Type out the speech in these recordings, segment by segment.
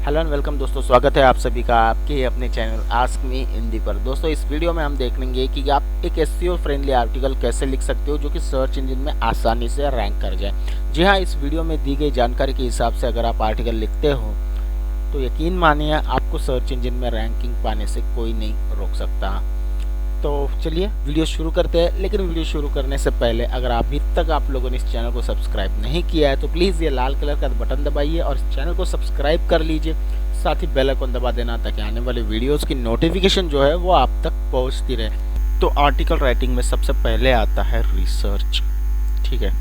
Hello and welcome दोस्तों, स्वागत है आप सभी का आपके ही अपने चैनल आस्क मी हिंदी पर। दोस्तों इस वीडियो में हम देखेंगे कि आप एक एसईओ फ्रेंडली आर्टिकल कैसे लिख सकते हो जो कि सर्च इंजन में आसानी से रैंक कर जाए। जी हाँ, इस वीडियो में दी गई जानकारी के हिसाब से अगर आप आर्टिकल लिखते हो तो यकीन मानिए आपको सर्च इंजन में रैंकिंग पाने से कोई नहीं रोक सकता। तो चलिए वीडियो शुरू करते हैं, लेकिन वीडियो शुरू करने से पहले अगर अभी तक आप लोगों ने इस चैनल को सब्सक्राइब नहीं किया है तो प्लीज़ ये लाल कलर का बटन दबाइए और इस चैनल को सब्सक्राइब कर लीजिए। साथ ही बेल आइकन दबा देना ताकि आने वाले वीडियोस की नोटिफिकेशन जो है वो आप तक पहुंचती रहे। तो आर्टिकल राइटिंग में सबसे पहले आता है रिसर्च। ठीक है,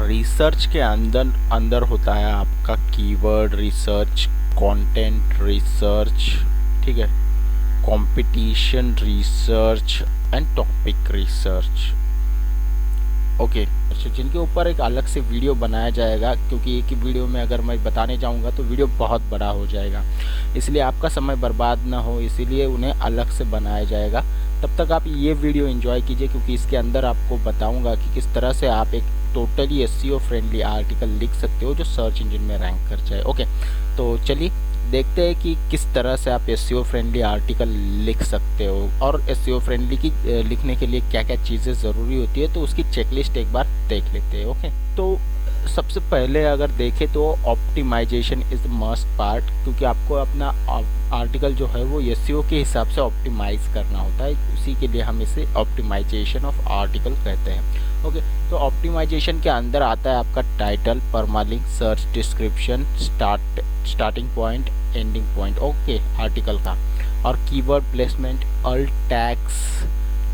रिसर्च के अंदर होता है आपका कीवर्ड रिसर्च, कंटेंट रिसर्च, ठीक है, competition research and topic research. Okay, जिनके ऊपर एक अलग से वीडियो बनाया जाएगा, क्योंकि एक ही वीडियो में अगर मैं बताने जाऊंगा तो वीडियो बहुत बड़ा हो जाएगा, इसलिए आपका समय बर्बाद ना हो इसीलिए उन्हें अलग से बनाया जाएगा। तब तक आप ये वीडियो एंजॉय कीजिए, क्योंकि इसके अंदर आपको बताऊंगा कि किस तरह से आप एक टोटली एसईओ फ्रेंडली आर्टिकल लिख सकते हो जो सर्च इंजन में रैंक कर जाए। ओके, तो चलिए देखते हैं कि किस तरह से आप एसईओ फ्रेंडली आर्टिकल लिख सकते हो और एसईओ फ्रेंडली की लिखने के लिए क्या क्या चीज़ें ज़रूरी होती है, तो उसकी चेकलिस्ट एक बार देख लेते हैं। ओके, तो सबसे पहले अगर देखें तो optimisation is the must part, क्योंकि आपको अपना आर्टिकल जो है वो एसईओ के हिसाब से ऑप्टिमाइज करना होता है, उसी के लिए हम इसे ऑप्टिमाइजेशन ऑफ आर्टिकल कहते हैं। ओके, तो ऑप्टिमाइजेशन के अंदर आता है आपका title, permalink, search description, starting point, ending point, okay, article का, और keyword placement, alt tags,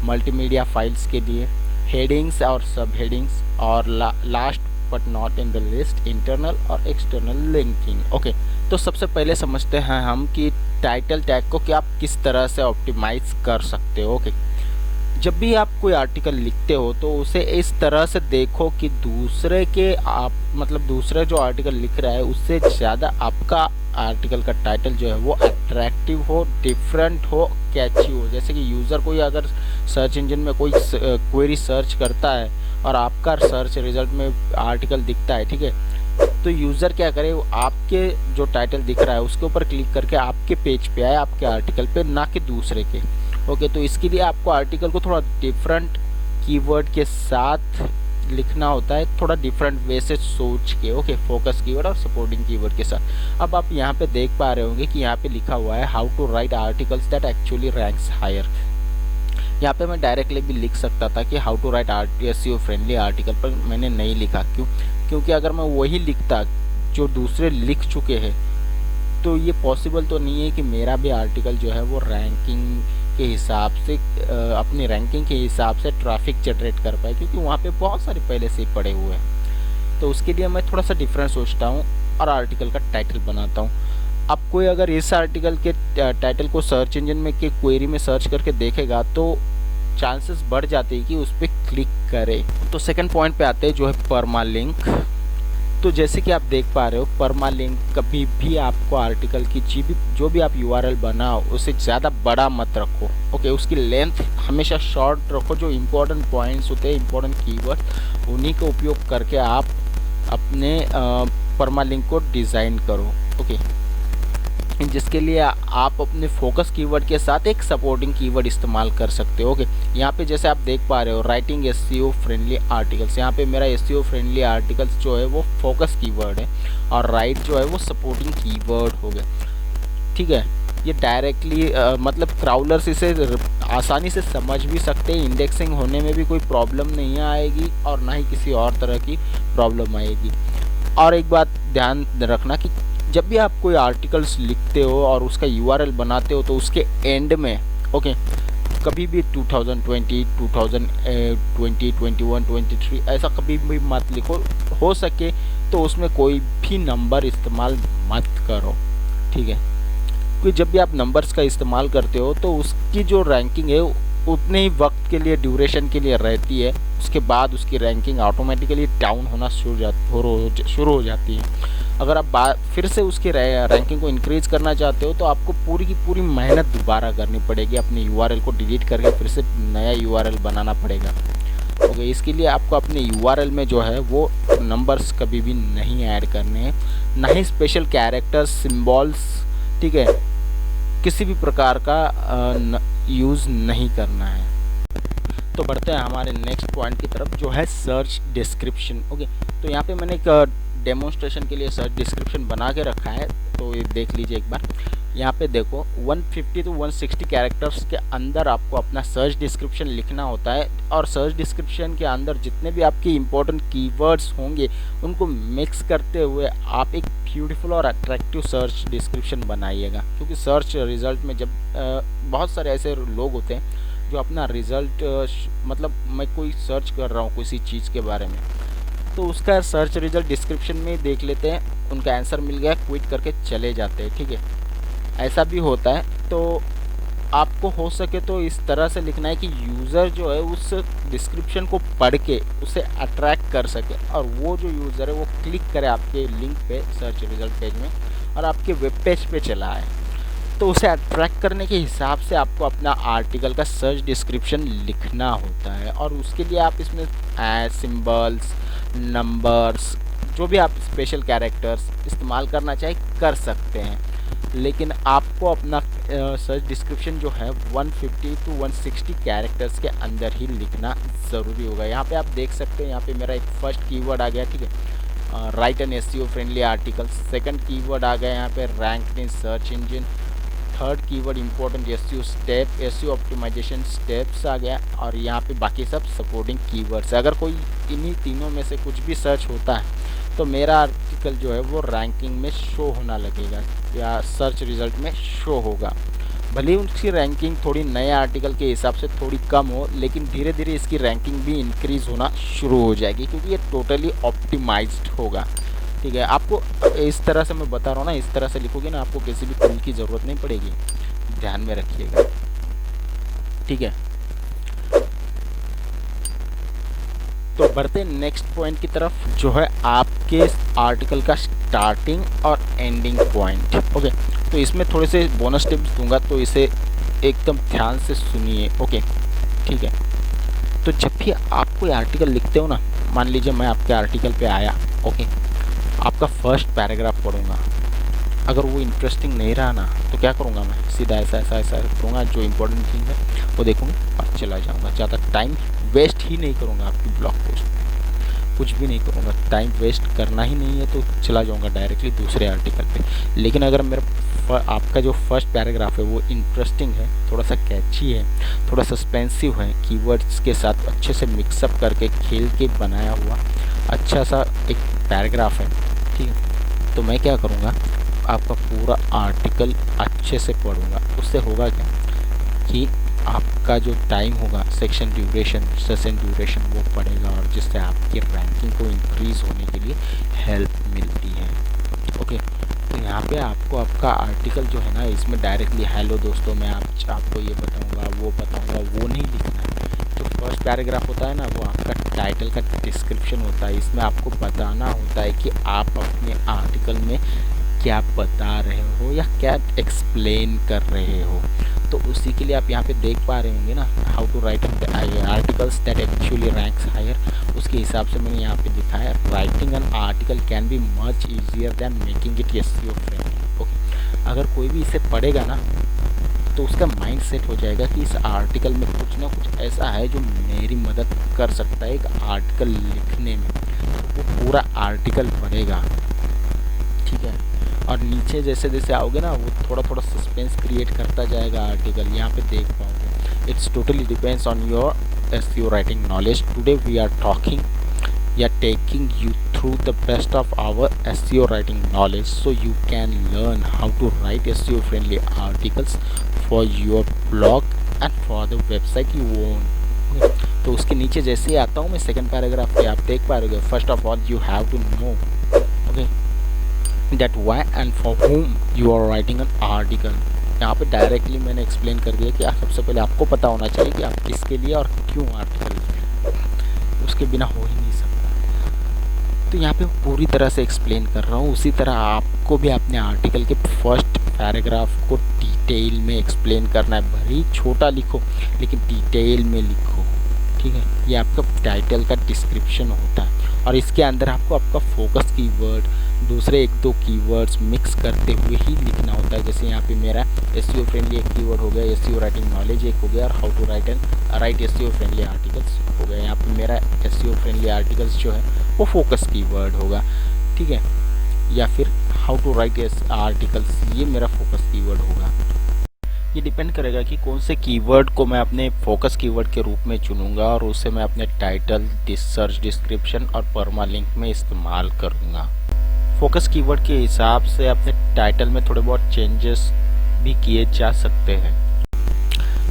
multimedia files के लिए, हेडिंग्स और सब हेडिंग्स, और last but not in the list internal और एक्सटर्नल लिंकिंग। ओके, तो सबसे पहले समझते हैं हम कि टाइटल टैग को क्या आप किस तरह से ऑप्टिमाइज कर सकते हो। ओके, जब भी आप कोई आर्टिकल लिखते हो तो उसे इस तरह से देखो कि दूसरे के आप मतलब दूसरे जो आर्टिकल लिख रहा है उससे ज़्यादा आपका आर्टिकल का टाइटल जो है वो अट्रैक्टिव हो, डिफरेंट हो, कैची हो। जैसे कि यूज़र कोई अगर सर्च इंजन में कोई क्वेरी सर्च करता है और आपका सर्च रिजल्ट में आर्टिकल दिखता है, ठीक है, तो यूज़र क्या करे, वो आपके जो टाइटल दिख रहा है उसके ऊपर क्लिक करके आपके पेज पे आए, आपके आर्टिकल पे, ना कि दूसरे के। ओके, तो इसके लिए आपको आर्टिकल को थोड़ा डिफरेंट कीवर्ड के साथ लिखना होता है, थोड़ा डिफरेंट वे से सोच के। ओके, फोकस कीवर्ड और सपोर्टिंग कीवर्ड के साथ। अब आप यहाँ पे देख पा रहे होंगे कि यहाँ पे लिखा हुआ है how to write articles that actually ranks higher. यहाँ पे मैं डायरेक्टली भी लिख सकता था कि how to write SEO friendly article, पर मैंने नहीं लिखा। क्योंकि अगर मैं वही लिखता जो दूसरे लिख चुके हैं तो ये पॉसिबल तो नहीं है कि मेरा भी आर्टिकल जो है वो रैंकिंग के हिसाब से अपनी रैंकिंग के हिसाब से ट्रैफिक जनरेट कर पाए, क्योंकि वहाँ पे बहुत सारे पहले से ही पड़े हुए हैं। तो उसके लिए मैं थोड़ा सा डिफरेंट सोचता हूँ और आर्टिकल का टाइटल बनाता हूँ। अब कोई अगर इस आर्टिकल के टाइटल को सर्च इंजन में के क्वेरी में सर्च करके देखेगा तो चांसेस बढ़ जाते हैं कि उस पर क्लिक करे। तो सेकंड पॉइंट पे आते हैं जो है परमालिंक। तो जैसे कि आप देख पा रहे हो, परमालिंक कभी भी आपको आर्टिकल की जो भी आप यूआरएल बनाओ उसे ज़्यादा बड़ा मत रखो। ओके, उसकी लेंथ हमेशा शॉर्ट रखो। जो इम्पोर्टेंट पॉइंट्स होते हैं, इम्पोर्टेंट कीवर्ड, उन्हीं का उपयोग करके आप अपने परमालिंक को डिज़ाइन करो। ओके, जिसके लिए आप अपने फोकस कीवर्ड के साथ एक सपोर्टिंग कीवर्ड इस्तेमाल कर सकते हो। ओके, यहाँ पे जैसे आप देख पा रहे हो राइटिंग एसईओ फ्रेंडली आर्टिकल्स, यहाँ पे मेरा एसईओ फ्रेंडली आर्टिकल्स जो है वो फोकस कीवर्ड है और राइट जो है वो सपोर्टिंग कीवर्ड हो गया। ठीक है, ये डायरेक्टली मतलब क्राउलर्स इसे आसानी से समझ भी सकते हैं, इंडेक्सिंग होने में भी कोई प्रॉब्लम नहीं आएगी और ना ही किसी और तरह की प्रॉब्लम आएगी। और एक बात ध्यान रखना कि जब भी आप कोई आर्टिकल्स लिखते हो और उसका यूआरएल बनाते हो तो उसके एंड में, ओके, कभी भी 2020, 2020, 21, 23 ऐसा कभी भी मत लिखो। हो सके तो उसमें कोई भी नंबर इस्तेमाल मत करो। ठीक है, क्योंकि जब भी आप नंबर्स का इस्तेमाल करते हो तो उसकी जो रैंकिंग है उतने ही वक्त के लिए, ड्यूरेशन के लिए रहती है, उसके बाद उसकी रैंकिंग ऑटोमेटिकली डाउन होना शुरू हो जाती है। अगर आप फिर से उसकी रैंकिंग को इंक्रीज करना चाहते हो तो आपको पूरी की पूरी मेहनत दोबारा करनी पड़ेगी, अपने यूआरएल को डिलीट करके फिर से नया यूआरएल बनाना पड़ेगा। ओके, इसके लिए आपको अपने यूआरएल में जो है वो नंबर्स कभी भी नहीं ऐड करने हैं, ना ही स्पेशल कैरेक्टर्स, सिंबल्स, ठीक है, किसी भी प्रकार का यूज़ नहीं करना है। तो बढ़ते हैं हमारे नेक्स्ट पॉइंट की तरफ, जो है सर्च डिस्क्रिप्शन। ओके, तो यहाँ पे मैंने एक डेमोन्स्ट्रेशन के लिए सर्च डिस्क्रिप्शन बना के रखा है, तो ये देख लीजिए एक बार। यहाँ पे देखो 150 to 160 कैरेक्टर्स के अंदर आपको अपना सर्च डिस्क्रिप्शन लिखना होता है, और सर्च डिस्क्रिप्शन के अंदर जितने भी आपके इंपॉर्टेंट कीवर्ड्स होंगे उनको मिक्स करते हुए आप एक ब्यूटीफुल और अट्रैक्टिव सर्च डिस्क्रिप्शन बनाइएगा। क्योंकि सर्च रिजल्ट में जब बहुत सारे ऐसे लोग होते हैं जो अपना रिज़ल्ट मतलब मैं कोई सर्च कर रहा हूँ किसी चीज़ के बारे में, तो उसका सर्च रिजल्ट डिस्क्रिप्शन में देख लेते हैं, उनका आंसर मिल गया, क्विट करके चले जाते हैं। ठीक है, ऐसा भी होता है। तो आपको हो सके तो इस तरह से लिखना है कि यूज़र जो है उस डिस्क्रिप्शन को पढ़ के उसे अट्रैक्ट कर सके, और वो जो यूज़र है वो क्लिक करे आपके लिंक पे सर्च रिजल्ट पेज में और आपके वेब पेज पे चला आए। तो उसे अट्रैक्ट करने के हिसाब से आपको अपना आर्टिकल का सर्च डिस्क्रिप्शन लिखना होता है, और उसके लिए आप इसमें सिंबल्स, नंबर्स, जो भी आप स्पेशल कैरेक्टर्स इस्तेमाल करना चाहे कर सकते हैं। लेकिन आपको अपना सर्च डिस्क्रिप्शन जो है 150 to 160 कैरेक्टर्स के अंदर ही लिखना ज़रूरी होगा। यहाँ पे आप देख सकते हैं, यहाँ पे मेरा एक फर्स्ट कीवर्ड आ गया, ठीक है, write an SEO friendly article. Second keyword आ गया यहाँ पे rank in search engine. Third keyword important SEO step, SEO optimization steps आ गया, और यहाँ पे बाकी सब सपोर्टिंग कीवर्ड्स। अगर कोई इन्हीं तीनों में से कुछ भी सर्च होता है तो मेरा आर्टिकल जो है वो रैंकिंग में शो होना लगेगा या सर्च रिजल्ट में शो होगा। भले ही उसकी रैंकिंग थोड़ी नए आर्टिकल के हिसाब से थोड़ी कम हो, लेकिन धीरे धीरे इसकी रैंकिंग भी इंक्रीज़ होना शुरू हो जाएगी, क्योंकि ये टोटली ऑप्टिमाइज्ड होगा। ठीक है, आपको इस तरह से मैं बता रहा हूँ ना, इस तरह से लिखोगे ना, आपको किसी भी टूल की ज़रूरत नहीं पड़ेगी, ध्यान में रखिएगा। ठीक है, तो बढ़ते नेक्स्ट पॉइंट की तरफ, जो है आपके आर्टिकल का स्टार्टिंग और एंडिंग पॉइंट। ओके, तो इसमें थोड़े से बोनस टिप्स दूंगा, तो इसे एकदम ध्यान से सुनिए। ओके, ठीक है, तो जब भी आप कोई आर्टिकल लिखते हो ना, मान लीजिए मैं आपके आर्टिकल पे आया, ओके, आपका फर्स्ट पैराग्राफ पढ़ूंगा, अगर वो इंटरेस्टिंग नहीं रहा ना तो क्या करूँगा, मैं सीधा ऐसा ऐसा ऐसा करूँगा, जो इम्पोर्टेंट थिंग है वो देखूँगा और चला जाऊँगा। ज़्यादा टाइम वेस्ट ही नहीं करूँगा आपकी ब्लॉग पोस्ट, कुछ भी नहीं करूँगा, टाइम वेस्ट करना ही नहीं है, तो चला जाऊँगा डायरेक्टली दूसरे आर्टिकल पे। लेकिन अगर मेरा आपका जो फर्स्ट पैराग्राफ है वो इंटरेस्टिंग है, थोड़ा सा कैची है, थोड़ा सस्पेंसिव है, कीवर्ड्स के साथ अच्छे से मिक्सअप करके खेल के बनाया हुआ अच्छा सा एक पैराग्राफ है, ठीक है, तो मैं क्या करूँगा, आपका पूरा आर्टिकल अच्छे से पढ़ूँगा। उससे होगा क्या कि आपका जो टाइम होगा, सेशन ड्यूरेशन वो पड़ेगा, और जिससे आपकी रैंकिंग को इंक्रीज़ होने के लिए हेल्प मिलती है। ओके, तो यहाँ पे आपको आपका आर्टिकल जो है ना, इसमें डायरेक्टली हेलो दोस्तों मैं आपको ये बताऊँगा वो बताऊँगा वो नहीं लिखना है। जो फर्स्ट पैराग्राफ होता है ना, वो आपका टाइटल का डिस्क्रिप्शन होता है। इसमें आपको बताना होता है कि आप अपने आर्टिकल में क्या बता रहे हो या क्या एक्सप्लेन कर रहे हो। तो उसी के लिए आप यहाँ पे देख पा रहे होंगे ना, how to write articles that actually ranks higher. उसके हिसाब से मैंने यहाँ पे लिखा है, writing an article can be much easier than making it SEO friendly. Okay, अगर कोई भी इसे पढ़ेगा ना तो उसका माइंड सेट हो जाएगा कि इस आर्टिकल में कुछ ना कुछ ऐसा है जो मेरी मदद कर सकता है एक आर्टिकल लिखने में। वो पूरा आर्टिकल पढ़ेगा, ठीक है, और नीचे जैसे जैसे आओगे ना, वो थोड़ा थोड़ा सस्पेंस क्रिएट करता जाएगा आर्टिकल, यहाँ पे देख पाओगे। It's totally depends on your SEO writing knowledge. Today we are talking या taking you through the best of our SEO writing knowledge, so you can learn how to write SEO friendly articles for your blog and for the website you own. तो उसके नीचे जैसे ही आता हूँ मैं second paragraph पे, आप देख पा रहे हो, first of all you have to know okay that why and for whom you are writing an article। यहाँ पे डायरेक्टली मैंने एक्सप्लेन कर दिया कि सबसे पहले आपको पता होना चाहिए कि आप किसके लिए और क्यों आर्टिकल लिख रहे हैं, उसके बिना हो ही नहीं सकता। तो यहाँ पे पूरी तरह से एक्सप्लेन कर रहा हूँ। उसी तरह आपको भी अपने आर्टिकल के फर्स्ट पैराग्राफ को डिटेल में एक्सप्लेन करना है। भले ही छोटा लिखो लेकिन डिटेल में लिखो, ठीक है, ये आपका टाइटल का डिस्क्रिप्शन होता है और इसके अंदर आपको आपका फोकस कीवर्ड, दूसरे एक दो कीवर्ड्स मिक्स करते हुए ही लिखना होता है। जैसे यहाँ पे मेरा एसईओ फ्रेंडली एक कीवर्ड हो गया, एसईओ राइटिंग नॉलेज एक हो गया और how to write SEO friendly articles हो गया। यहाँ पे मेरा एसईओ फ्रेंडली आर्टिकल्स जो है वो फोकस कीवर्ड होगा, ठीक है, या फिर हाउ टू राइट आर्टिकल्स, ये मेरा फोकस कीवर्ड होगा। ये डिपेंड करेगा कि कौन से कीवर्ड को मैं अपने फोकस कीवर्ड के रूप में चुनूंगा और उसे मैं अपने टाइटल, सर्च डिस्क्रिप्शन और परमालिंक में इस्तेमाल करूंगा। फोकस कीवर्ड के हिसाब से अपने टाइटल में थोड़े बहुत चेंजेस भी किए जा सकते हैं।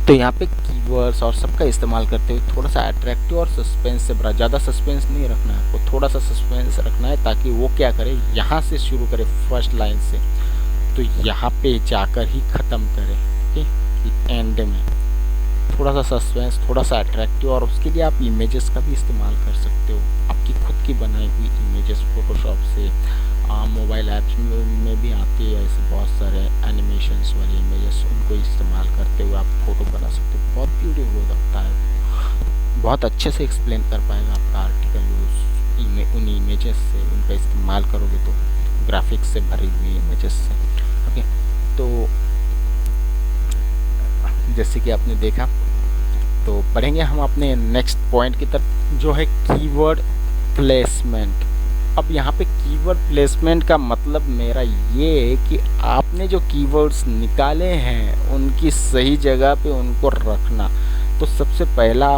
तो यहाँ पे कीवर्ड्स और सबका इस्तेमाल करते हुए थोड़ा सा अट्रैक्टिव और सस्पेंस से भरा, ज़्यादा सस्पेंस नहीं रखना है आपको, थोड़ा सा सस्पेंस रखना है ताकि वो क्या करे, यहाँ से शुरू करे फर्स्ट लाइन से तो यहाँ पे जाकर ही ख़त्म करे, एंड में थोड़ा सा सस्पेंस, थोड़ा सा अट्रैक्टिव। और उसके लिए आप इमेजेस का भी इस्तेमाल कर सकते हो, आपकी खुद की बनाई हुई इमेजेस फोटोशॉप से, मोबाइल ऐप्स में भी आती है ऐसे बहुत सारे एनिमेशंस वाले इमेजेस, उनको इस्तेमाल करते हुए आप फोटो बना सकते हो। बहुत ब्यूटीफुल लगता है, बहुत अच्छे से एक्सप्लेन कर पाएगा आपका आर्टिकल उन इमेजेस से, उनका इस्तेमाल करोगे तो ग्राफिक्स से भरी हुई इमेजेस से। ओके, तो जैसे कि आपने देखा, तो पढ़ेंगे हम अपने नेक्स्ट पॉइंट की तरफ जो है कीवर्ड प्लेसमेंट। अब यहाँ पे कीवर्ड प्लेसमेंट का मतलब मेरा ये है कि आपने जो कीवर्ड्स निकाले हैं उनकी सही जगह पे उनको रखना। तो सबसे पहला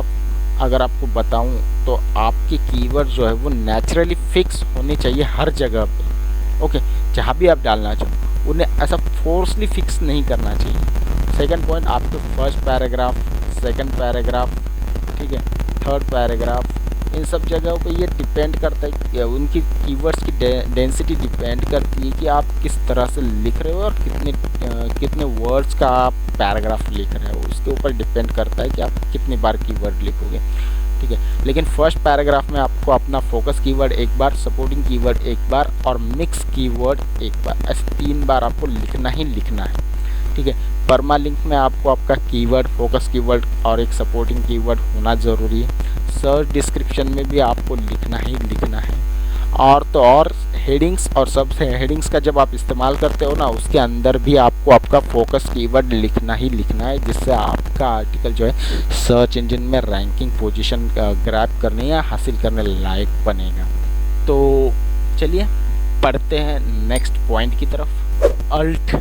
अगर आपको बताऊं तो आपके कीवर्ड जो है वो नेचुरली फिक्स होने चाहिए हर जगह पे। ओके, जहाँ भी आप डालना चाहो उन्हें ऐसा फोर्सली फिक्स नहीं करना चाहिए। सेकंड पॉइंट, आपके फर्स्ट पैराग्राफ, सेकंड पैराग्राफ, ठीक है, थर्ड पैराग्राफ, इन सब जगहों पे ये डिपेंड करता है कि उनकी कीवर्ड्स की डेंसिटी डिपेंड करती है कि आप किस तरह से लिख रहे हो और कितने वर्ड्स का आप पैराग्राफ लिख रहे हो, उसके ऊपर डिपेंड करता है कि आप कितनी बार कीवर्ड लिखोगे, ठीक है। लेकिन फर्स्ट पैराग्राफ में आपको अपना फोकस कीवर्ड एक बार, सपोर्टिंग कीवर्ड एक बार और मिक्स कीवर्ड एक बार, ऐसे 3 बार आपको लिखना ही लिखना है, ठीक है। परमालिंक में आपको आपका कीवर्ड, फोकस कीवर्ड और एक सपोर्टिंग कीवर्ड होना ज़रूरी है। सर्च डिस्क्रिप्शन में भी आपको लिखना ही लिखना है। और तो और हेडिंग्स और सब हेडिंग्स का जब आप इस्तेमाल करते हो ना, उसके अंदर भी आपको आपका फोकस कीवर्ड लिखना ही लिखना है, जिससे आपका आर्टिकल जो है सर्च इंजन में रैंकिंग पोजीशन ग्रैब करने या हासिल करने लायक बनेगा। तो चलिए पढ़ते हैं नेक्स्ट पॉइंट की तरफ। अल्ट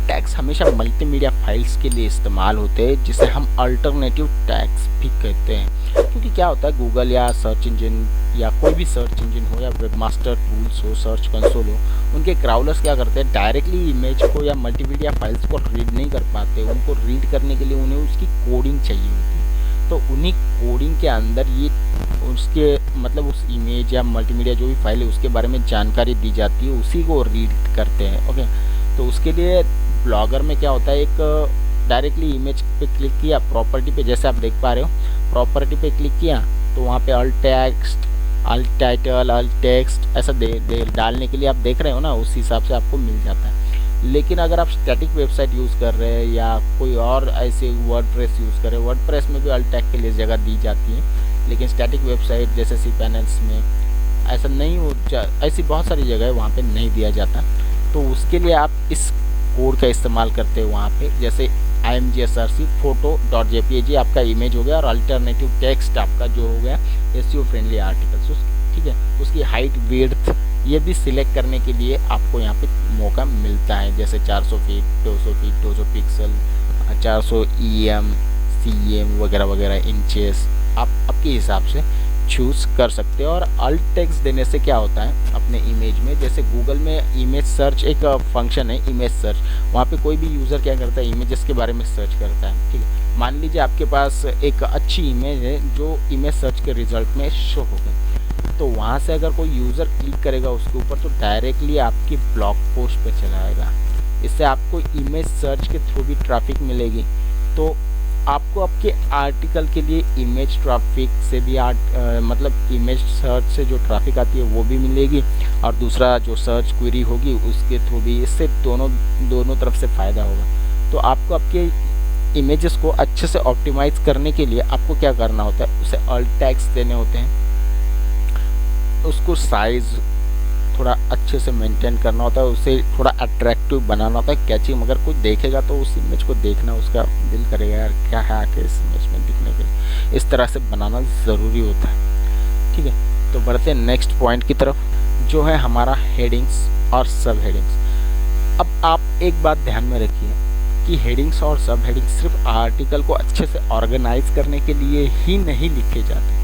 टैग्स हमेशा मल्टीमीडिया फाइल्स के लिए इस्तेमाल होते हैं, जिसे हम अल्टरनेटिव टैग्स भी कहते हैं। क्योंकि क्या होता है, गूगल या सर्च इंजन या कोई भी सर्च इंजन हो या वेबमास्टर टूल्स हो, सर्च कंसोल हो, उनके क्राउलर्स क्या करते हैं, डायरेक्टली इमेज को या मल्टीमीडिया फाइल्स को रीड नहीं कर पाते। उनको रीड करने के लिए उन्हें उसकी कोडिंग चाहिए होती है। तो उन्हीं कोडिंग के अंदर ये उसके मतलब उस इमेज या मल्टीमीडिया जो भी फाइल है उसके बारे में जानकारी दी जाती है, उसी को रीड करते हैं। ओके, तो उसके लिए ब्लॉगर में क्या होता है, एक डायरेक्टली इमेज पे क्लिक किया, प्रॉपर्टी पे जैसे आप देख पा रहे हो, प्रॉपर्टी पे क्लिक किया तो वहाँ पे alt text, alt title, alt text ऐसा डालने के लिए आप देख रहे हो ना, उस हिसाब से आपको मिल जाता है। लेकिन अगर आप स्टैटिक वेबसाइट यूज़ कर रहे हैं या कोई और ऐसे वर्डप्रेस यूज़ कर रहे हैं, वर्डप्रेस में भी अल्ट टैग के लिए जगह दी जाती है, लेकिन स्टैटिक वेबसाइट जैसे cPanels में ऐसा नहीं हो, ऐसी बहुत सारी जगह है वहाँ पे नहीं दिया जाता। तो उसके लिए आप इस कोड का इस्तेमाल करते हो वहाँ पे, जैसे imgsrc photo.jpg आपका इमेज हो गया और अल्टरनेटिव टेक्स्ट आपका जो हो गया एसईओ फ्रेंडली आर्टिकल्स, ठीक है। उसकी हाइट, विड्थ ये भी सिलेक्ट करने के लिए आपको यहाँ पे मौका मिलता है, जैसे 400 feet, 200 feet, 200 pixel, 400 EM, CM वगैरह वगैरह, इंचेस आप आपके हिसाब से चूज़ कर सकते हो। और अल्ट टेक्स्ट देने से क्या होता है अपने इमेज में, जैसे गूगल में इमेज सर्च एक फंक्शन है, इमेज सर्च, वहाँ पे कोई भी यूज़र क्या करता है, इमेजेस के बारे में सर्च करता है, ठीक है। मान लीजिए आपके पास एक अच्छी इमेज है जो इमेज सर्च के रिजल्ट में शो हो गई, तो वहाँ से अगर कोई यूज़र क्लिक करेगा उसके ऊपर तो डायरेक्टली आपकी ब्लॉग पोस्ट पे चला आएगा। इससे आपको इमेज सर्च के थ्रू भी ट्रैफिक मिलेगी। तो आपको आपके आर्टिकल के लिए इमेज ट्रैफिक से भी मतलब इमेज सर्च से जो ट्रैफिक आती है वो भी मिलेगी, और दूसरा जो सर्च क्वेरी होगी उसके थ्रू भी, इससे दोनों तरफ से फ़ायदा होगा। तो आपको आपके इमेजेस को अच्छे से ऑप्टिमाइज करने के लिए आपको क्या करना होता है, उसे अल्ट टैग्स देने होते हैं, उसको साइज थोड़ा अच्छे से मेंटेन करना होता है, उसे थोड़ा अट्रैक्टिव बनाना होता है, कैचिंग। मगर कोई देखेगा तो उस इमेज को देखना उसका दिल करेगा यार क्या है आके इस इमेज में दिखने के लिए, इस तरह से बनाना ज़रूरी होता है। ठीक है, तो बढ़ते हैं नेक्स्ट पॉइंट की तरफ, जो है हमारा हेडिंग्स और सब हेडिंग्स। अब आप एक बात ध्यान में रखिए कि हेडिंग्स और सब हेडिंग्स सिर्फ आर्टिकल को अच्छे से ऑर्गेनाइज करने के लिए ही नहीं लिखे जाते,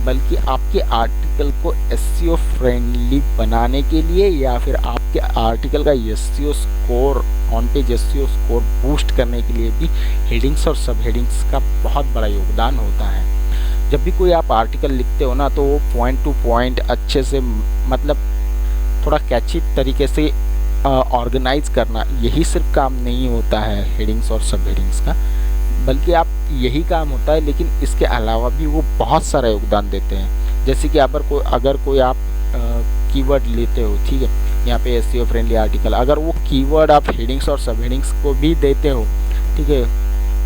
बल्कि आपके आर्टिकल को एसईओ फ्रेंडली बनाने के लिए या फिर आपके आर्टिकल का SEO score, on page SEO score boost करने के लिए भी हेडिंग्स और सब हेडिंग्स का बहुत बड़ा योगदान होता है। जब भी कोई आप आर्टिकल लिखते हो ना, तो वो पॉइंट टू पॉइंट अच्छे से, मतलब थोड़ा कैची तरीके से ऑर्गेनाइज करना, यही सिर्फ काम नहीं होता है हेडिंग्स और सब हेडिंग्स का, बल्कि आप यही काम होता है, लेकिन इसके अलावा भी वो बहुत सारा योगदान देते हैं। जैसे कि अगर कोई आप कीवर्ड लेते हो, ठीक है, यहाँ पे एसईओ फ्रेंडली आर्टिकल, अगर वो कीवर्ड आप हेडिंग्स और सब हेडिंग्स को भी देते हो, ठीक है,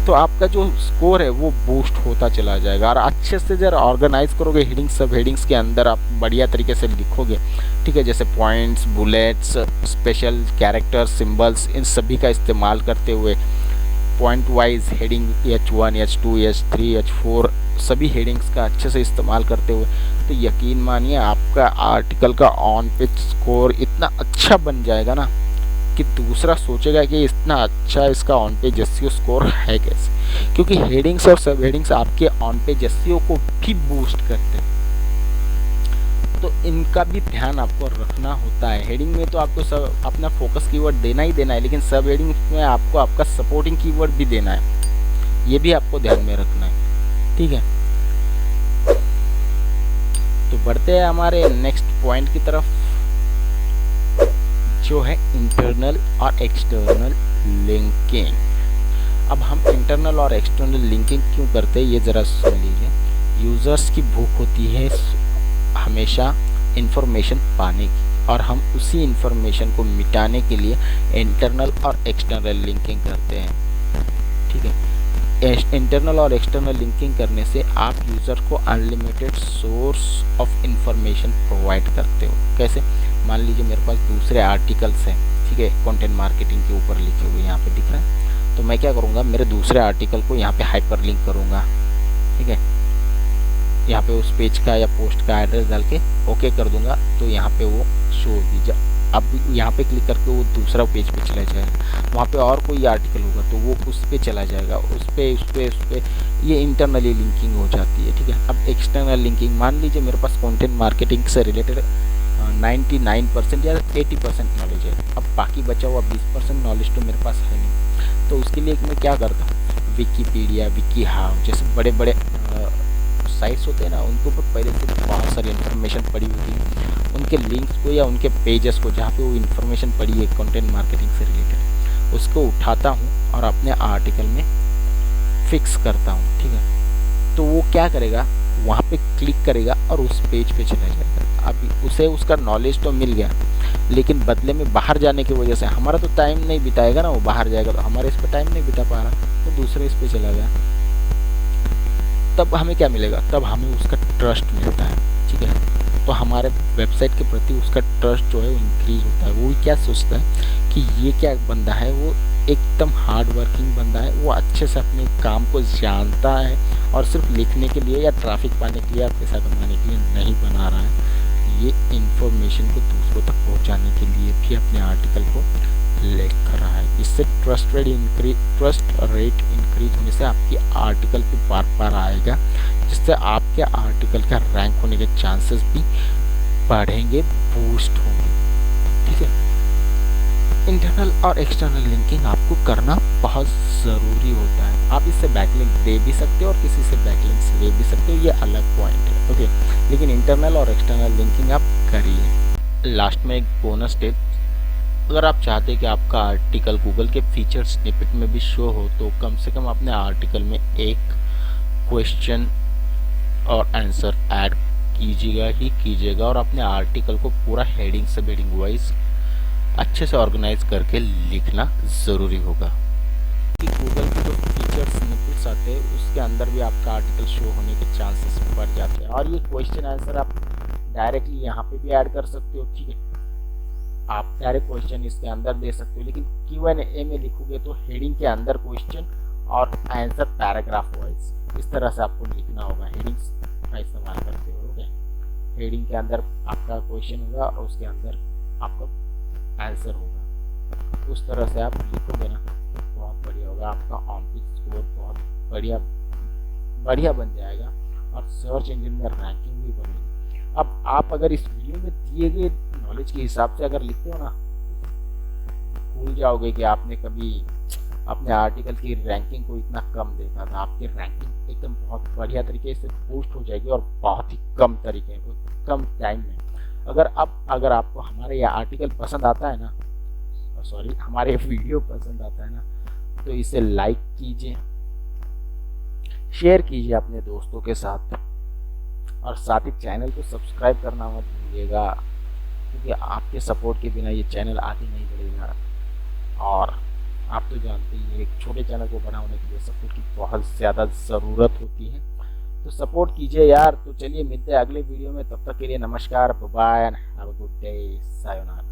तो आपका जो स्कोर है वो बूस्ट होता चला जाएगा। और अच्छे से जब ऑर्गेनाइज करोगे हेडिंग्स सब हेडिंग्स के अंदर, आप बढ़िया तरीके से लिखोगे, ठीक है, जैसे points, bullets, special characters, symbols, इन सभी का इस्तेमाल करते हुए point wise heading H1, H2, H3, H4 सभी हेडिंग्स का अच्छे से इस्तेमाल करते हुए, तो यकीन मानिए आपका आर्टिकल का ऑन पेज स्कोर इतना अच्छा बन जाएगा ना कि दूसरा सोचेगा कि इतना अच्छा इसका ऑन पेज एसईओ स्कोर है कैसे, क्योंकि हेडिंग्स और सब हेडिंग्स आपके ऑन पेज एसईओ को भी बूस्ट करते हैं। तो इनका भी ध्यान आपको रखना होता है। हेडिंग में तो आपको सब अपना फोकस कीवर्ड देना ही देना है, लेकिन सब हेडिंग में आपको आपका सपोर्टिंग कीवर्ड भी देना है, ये भी आपको ध्यान में रखना है। ठीक है, तो बढ़ते हैं हमारे नेक्स्ट पॉइंट की तरफ, जो है इंटरनल और एक्सटर्नल लिंकिंग। अब हम इंटरनल और एक्सटर्नल लिंकिंग क्यों करते हैं ये ज़रा सुन लीजिए। यूज़र्स की भूख होती है हमेशा इंफॉर्मेशन पाने की, और हम उसी इंफॉर्मेशन को मिटाने के लिए इंटरनल और एक्सटर्नल लिंकिंग करते हैं। ठीक है, इंटरनल और एक्सटर्नल लिंकिंग करने से आप यूज़र को unlimited source of information provide करते हो। कैसे? मान लीजिए मेरे पास दूसरे आर्टिकल्स हैं, ठीक है, कंटेंट मार्केटिंग के ऊपर लिखे हुए यहाँ पे दिख रहा है, तो मैं क्या करूँगा, मेरे दूसरे आर्टिकल को यहाँ पे हाइपर लिंक करूँगा। ठीक है, यहाँ पे उस पेज का या पोस्ट का एड्रेस डाल के ओके कर दूंगा, तो यहाँ पे वो शो होगी। अब यहाँ पे क्लिक करके वो दूसरा पेज पे चला जाएगा, वहाँ पे और कोई आर्टिकल होगा तो वो उस पे चला जाएगा, उस पे ये इंटरनली लिंकिंग हो जाती है। ठीक है, अब एक्सटर्नल लिंकिंग, मान लीजिए मेरे पास कंटेंट मार्केटिंग से रिलेटेड 99% या 80% नॉलेज है, अब बाकी बचा हुआ 20% नॉलेज तो मेरे पास है नहीं, तो उसके लिए मैं क्या करता हूँ, विकीपीडिया, विकी हाउ जैसे बड़े बड़े साइट्स होते हैं ना, उनके ऊपर पहले से बहुत सारी इन्फॉर्मेशन पड़ी होती है, उनके लिंक्स को या उनके पेजेस को जहाँ पे वो इन्फॉर्मेशन पड़ी है कंटेंट मार्केटिंग से रिलेटेड, उसको उठाता हूँ और अपने आर्टिकल में फिक्स करता हूँ। ठीक है, तो वो क्या करेगा, वहाँ पे क्लिक करेगा और उस पेज पे चला जाएगा। अभी उसे उसका नॉलेज तो मिल गया, लेकिन बदले में बाहर जाने की वजह से हमारा तो टाइम नहीं बिताएगा ना, वो बाहर जाएगा तो हमारे इस पर टाइम नहीं बिता पा रहा, तो दूसरे इस पे चला गया, तब हमें क्या मिलेगा, तब हमें उसका ट्रस्ट मिलता है। ठीक है, तो हमारे वेबसाइट के प्रति उसका ट्रस्ट जो है वो इंक्रीज होता है। वो क्या सोचता है कि ये क्या बंदा है, वो एकदम हार्ड वर्किंग बंदा है, वो अच्छे से अपने काम को जानता है और सिर्फ लिखने के लिए या ट्रैफिक पाने के लिए या पैसा कमाने के लिए नहीं बना रहा है, ये इंफॉर्मेशन को दूसरों तक पहुंचाने के लिए भी अपने आर्टिकल को लेख कर रहा है। इससे ट्रस्ट रेट इंक्रीज होने से आपकी आर्टिकल पे बार बार आएगा, जिससे आपके आर्टिकल का रैंक होने के चांसेस भी बढ़ेंगे, बूस्ट होंगे। ठीक है, इंटरनल और एक्सटर्नल लिंकिंग आपको करना बहुत ज़रूरी होता है। आप इससे बैकलिंक दे भी सकते हो और किसी से बैकलिंक्स ले भी सकते हो, ये अलग पॉइंट है। ओके, लेकिन इंटरनल और एक्सटर्नल लिंकिंग आप करिए। लास्ट में एक बोनस टिप, अगर आप चाहते हैं कि आपका आर्टिकल गूगल के फीचर स्निपेट में भी शो हो, तो कम से कम अपने आर्टिकल में एक क्वेश्चन और आंसर ऐड कीजिएगा और अपने आर्टिकल को पूरा हेडिंग से हेडिंग वाइज अच्छे से ऑर्गेनाइज करके लिखना ज़रूरी होगा। कि गूगल के जो फीचर्स स्निपेट्स आते हैं उसके अंदर भी आपका आर्टिकल शो होने के चांसेस बढ़ जाते हैं। और ये क्वेश्चन आंसर आप डायरेक्टली यहाँ पे भी ऐड कर सकते हो, ठीक है, आप डायरेक्ट क्वेश्चन इसके अंदर दे सकते हो, लेकिन Q&A में लिखोगे तो हेडिंग के अंदर क्वेश्चन और आंसर पैराग्राफ वाइज इस तरह से आपको लिखना होगा। हेडिंग्स का इस्तेमाल करते हो, ओके। हेडिंग के अंदर आपका क्वेश्चन होगा और उसके अंदर आपका आंसर होगा। उस तरह से आप लिखोगे ना बहुत बढ़िया होगा, आपका ऑन पेज स्कोर बहुत बढ़िया बन जाएगा और सर्च इंजन में रैंकिंग भी बढ़ेगी। अब आप अगर इस वीडियो में दिए गए नॉलेज के हिसाब से अगर लिखते हो ना, भूल जाओगे कि आपने कभी अपने आर्टिकल की रैंकिंग को इतना कम देखा था। आपकी रैंकिंग एकदम बहुत बढ़िया तरीके से बूस्ट हो जाएगी और बहुत ही कम तरीके कम टाइम में। अगर आपको हमारे यह आर्टिकल पसंद आता है ना, सॉरी हमारे वीडियो पसंद आता है ना, तो इसे लाइक कीजिए, शेयर कीजिए अपने दोस्तों के साथ और साथ ही चैनल को सब्सक्राइब करना मत भूलिएगा, क्योंकि आपके सपोर्ट के बिना ये चैनल आगे नहीं बढ़ेगा। और आप तो जानते ही एक छोटे चैनल को बड़ा होने के लिए सपोर्ट की बहुत ज़्यादा ज़रूरत होती है, तो सपोर्ट कीजिए यार। तो चलिए मिलते हैं अगले वीडियो में, तब तक के लिए नमस्कार, bye bye, have a good day, sayonara.